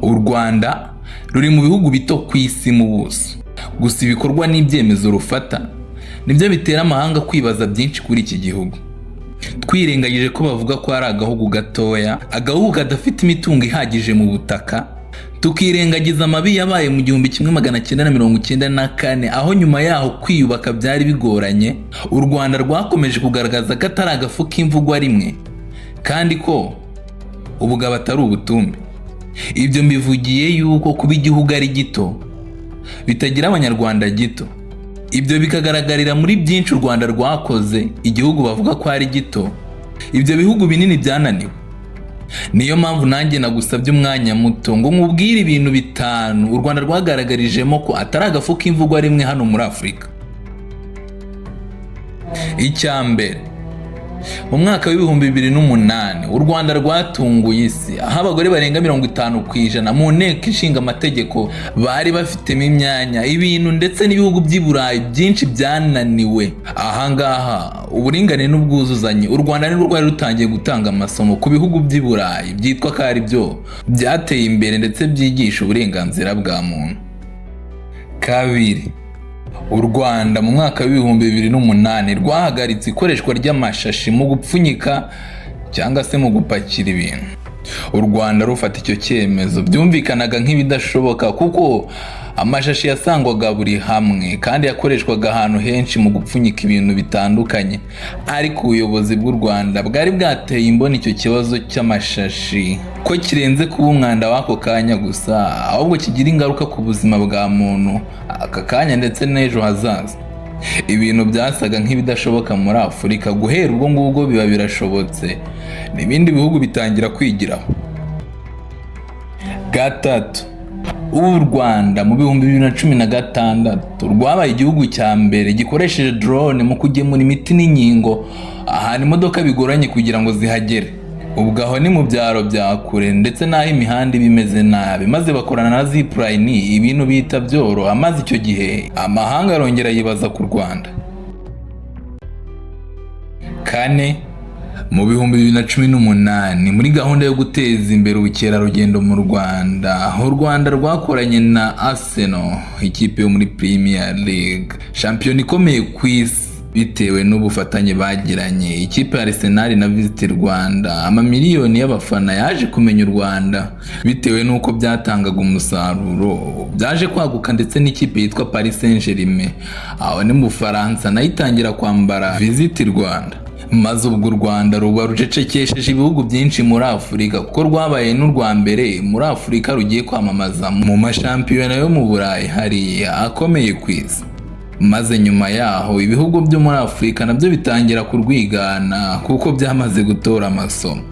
U Rwanda ruri mu bihugu bito ku isi mu buso, gusa ibikorwa n'ibyemezo rufata nibyo bitera amahanga kwibaza byinshi kuri iki gihugu. Twirengagije ko bavuga ko ari agahugu gatoya, agahugu kadafite imitungo ihagije mu butaka, tukirengagiza amabi yabaye mu 1994 aho nyuma yaho kwiyubaka byari bigoranye. U Rwanda rwakomeje kugaragaza ko atari agafu k'imvugwa rimwe kandi ko ubugabo atari ubutumbi. Ibyo mbivugiye yuko kuba igihugu ari gito bitagira abanyarwanda gito. Ibyo bikagaragarira muri byinshi u Rwanda rwakoze igihugu bavuga ko ari gito, ibyo bihugu binini byananiwe. Niyo mpamvu nanjye nagusabye umwanya muto ngo nkubwire ibintu 5 u Rwanda rwagaragarijemo ko atari agafu k'imvugwa rimwe hano muri Afurika. Icyambere, mu mwaka w'2008 u Rwanda rwatunguye isi aho abagore barenga 50% mu nteko ishinga amategeko bari bafitemo imyanya, ibintu ndetse n'ibihugu by'i Burayi byinshi byananiwe. Ahangaha uburinganire n'ubwuzuzanye u Rwanda nirwo rwari rutangiye gutanga amasomo ku bihugu by'i Burayi byitwa ko ari byo byateye imbere ndetse byigisha uburenganzira bwa muntu. Kabiri, u Rwanda mu mwaka w'2008 rwahagaritse ikoreshwa ry'amashashi mu gupfunyika cyangwa se mu gupakira ibintu. U Rwanda rufata icyo cyemezo byumvikanaga nk'ibidashoboka kuko amashashi yasangwaga buri hamwe kandi yakoreshwaga ahantu henshi mu gupfunyika ibintu bitandukanye. Ariko ubuyobozi bw'u Rwanda bwari bwateye imboni icyo kibazo cy'amashashi ko kirenze kuba umwanda w'ako kanya gusa, ahubwo kigira ingaruka ku buzima bwa muntu aka kanya ndetse n'ejo hazaza. Ibintu byasaga nk'ibidashoboka muri Afurika, guhera ubwo ngubwo biba birashobotse, n'ibindi bihugu bitangira kwigiraho. Gatatu, u Rwanda mu 2016 rwabaye igihugu cya mbere gikoresheje drone mu kugemura imiti n'inkingo ahantu imodoka bigoranye kugira ngo zihagere. Ubwo aho ni mu byaro bya kure ndetse n'aho imihanda bimeze nabi, maze bakorana na Zipline ibintu bita byoroha, maze icyo gihe amahanga arongera yibaza ku Rwanda. Kane, mu 2018 muri gahunda yo guteza imbere ubukerarugendo mu Rwanda, u Rwanda rwakoranye na Arsenal, ikipe yo muri Premier League, shampiyona ikomeye ku isi. Bitewe n'ubufatanye bagiranye, ikipe ya Arsenal na Visit Rwanda, amamiliyoni y'abafana yaje kumenya u Rwanda bitewe n'uko byatangaga umusaruro. Byaje kwaguka ndetse n'ikipe yitwa Paris Saint-Germain aho ni mu Bufaransa nayo itangira kwambara Visit Rwanda, maze ubwo u Rwanda ruba rucecekesheje ibihugu byinshi muri Afurika kuko rwabaye n'urwa mbere muri Afurika rugiye kwamamaza mu mashampiyona yo mu Burayi hariya akomeye ku isi. Maze nyuma yaho ibihugu byo muri Afurika nabyo bitangira kurwigana kuko byamaze gutora amasomo.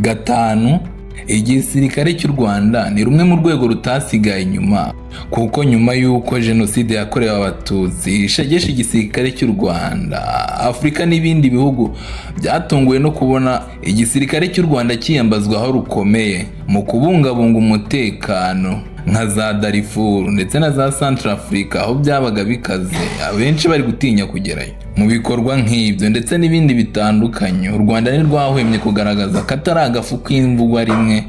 Gatanu, igisirikare cy'u Rwanda ni rumwe mu rwego rutasigaye inyuma kuko nyuma y'uko jenoside yakorewe abatutsi ishegeshe igisirikare cy'u Rwanda, Afurika n'ibindi bihugu byatunguwe no kubona igisirikare cy'u Rwanda kiyambazwa aho rukomeye mu kubungabunga umutekano nka za Darfur ndetse na za Central Africa aho byabaga bikaze, abenshi bari gutinya kugerayo. Mu bikorwa nk'ibyo ndetse n'ibindi bitandukanye, u Rwanda ni rwahwemye kugaragaza ko atari agafu k'imvugwa rimwe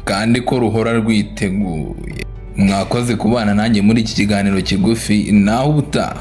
kandi ko ruhora rwiteguye. Mwakoze kubana nanjye muri iki kiganiro kigufi, naho ubutaha.